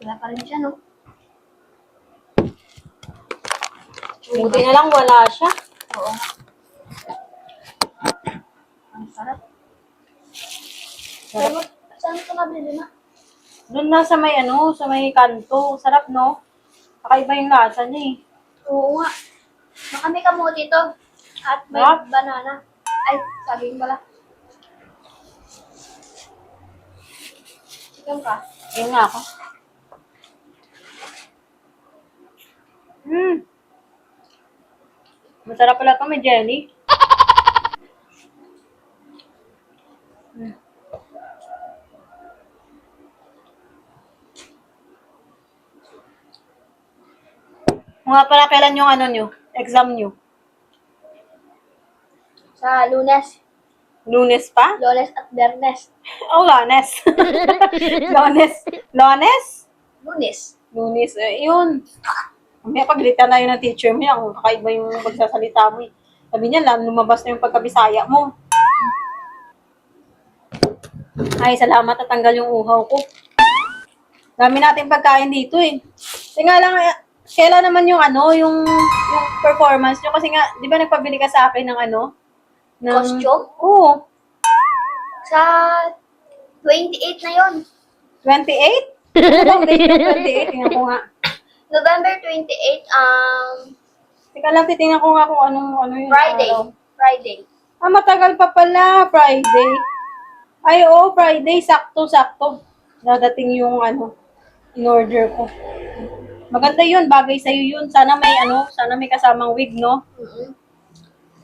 Wala pa rin siya, no? Buti na lang wala siya. Oo. Ang sarap. Saan ito nabili na? Doon na sa may sa may kanto. Sarap, no? Kakaiba yung lasa niya eh. Oo nga. Baka may kamote ito. At may Sarap. banana. Ay, sabihin pala. Chicken ka. Ayun nga ako. Masarap pala ito, may jelly. Mga pala kailan yung nyo? Exam nyo? Sa Lunes. Lunes pa? Lunes at Bernes. Oh, Lunes. Lunes. Lunes? Lunes. Lunes. Yun. May paglitan na yun ng teacher mo yan. Kakaiba yung pagsasalita mo eh. Sabi niya, lumabas na yung pagkabisaya mo. Ay, salamat at tanggal yung uhaw ko. Dami natin pagkain dito eh. Kasi nga lang, kailan naman yung yung performance nyo? Kasi nga, di ba nagpabili ka sa akin ng ng Costume? Oo. Sa 28 na yon. 28? Ano bang date ng 28? Tingnan ko nga. November 28, Teka lang, titingnan ko nga kung ano yung Friday. araw. Friday. Ah, matagal pa pala. Friday. Ay, oo, Friday. Sakto-sakto. Dadating yung in-order ko. Maganda yun. Bagay sa'yo yun. Sana may kasamang wig, no?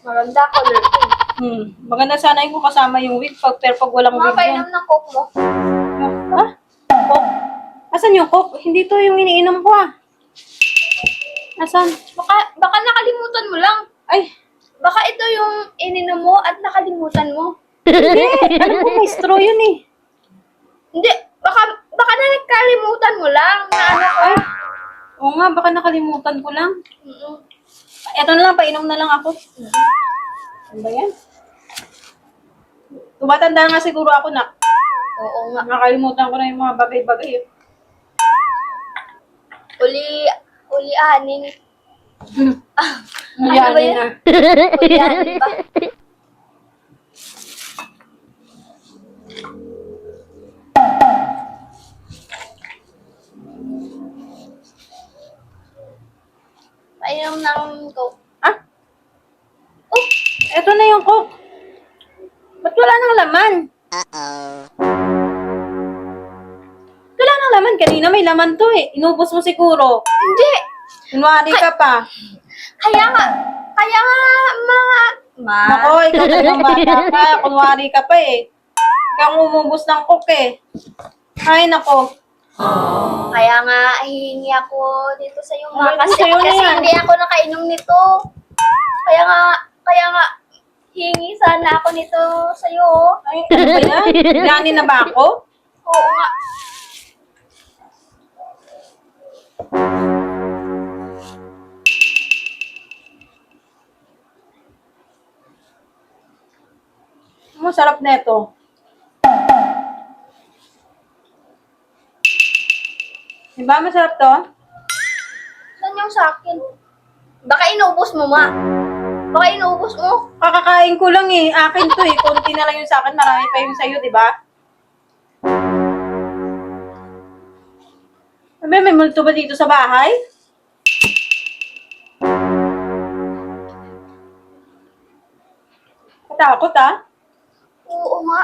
Maganda color ko. Maganda sana yung kasama yung wig. Pero pag walang wig Makapainom yun. ng coke mo. Ah? Coke? Asan yung coke? Hindi to yung iniinom ko Asan? Baka nakalimutan mo lang. Ay, Baka ito yung ininom mo at nakalimutan mo. hindi. Alam ko may straw yun eh. Hindi. Baka na nakalimutan mo lang na Ay, oo nga, baka nakalimutan ko lang. Mm-mm. Eto na lang, painom na lang ako. Ano ba yan? Tumatanda nga siguro ako na. Oo nga. Nakalimutan ko na yung mga bagay-bagay. Uli aning. Ano ba yun? na. Uli aning ba? Painom ng coke. Ah, Oh, eto na yung coke. Ba't wala nang laman? Wala nang laman. Kanina may laman to eh. Inubos mo siguro. hindi. Kunwari ka pa. Kaya nga, Nako, ikaw talagang bata ka. Kunwari ka pa eh. Ikaw ang umubos ng coke eh. Ay, nako. Kaya nga, hihingi ako dito sa iyo, Ay, kasi sa'yo na yan. hindi ako nakainom nito. Kaya nga, hihingi sana ako nito sa iyo. Ay, ano ba yan? Bilangin na ba ako? Oo nga. Masarap na ito. Diba masarap to? Saan yung sa akin? Baka inubos mo, ma. Baka inubos mo. Kakakain ko lang eh. Akin to eh. Konti na lang yung sa akin. Marami pa yung sa'yo, di ba? May multo ba dito sa bahay? Katakot Oo nga.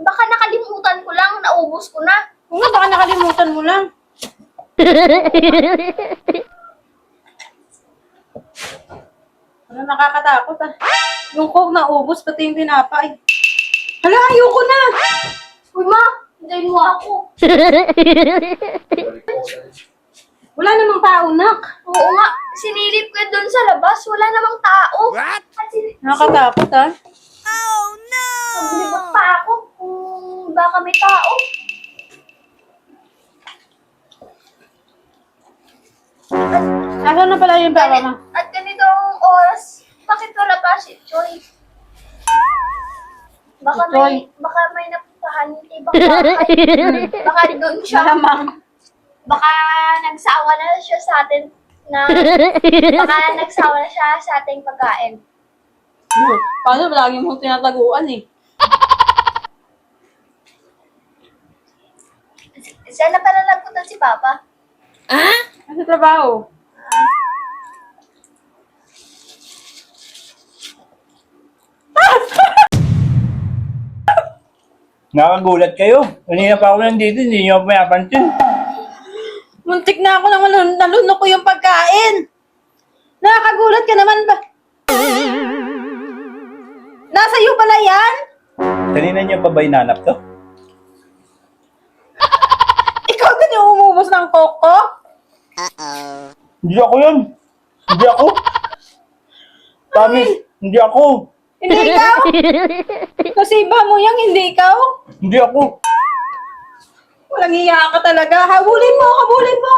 Baka nakalimutan ko lang, naubos ko na. Oo nga, baka nakalimutan mo lang. Ano nakakatakot Yung coke naubos, pati yung tinapay. Hala, ayoko na! Uy, ma, hintayin mo ako. Wala namang tao, nak. Oo nga, sinilip ko doon sa labas, wala namang tao. What? At Nakakatakot naglibot pa ako kung baka may tao. Asan na pala yung pera mo? At ganitong oras, bakit wala pa si Choi? Si Choi? Baka may puntahan ng ibang bahay. Baka doon siya. Malamang. Baka nagsawa na siya sa atin na baka nagsawa na siya sa ating pagkain. Paano lagi mo tinataguan eh? Saan na pala nagpunta si Papa? Ano sa trabaho? Nakagulat kayo. Kanina pa ako nandito, hindi nyo ako pinapansin. Muntik na ako naman nalunok ko yung pagkain. Nakakagulat ka naman ba? Nasa iyo pala yan? Kanina nyo pa ba inanap to? Ikaw din yung umubos ng koko? Hindi ako yun. Hindi ako. Promise, hindi ako. Hindi ikaw? Kasi iba mo yan, hindi ikaw? Hindi ako. Walang iya ka talaga. Habulin mo, habulin mo.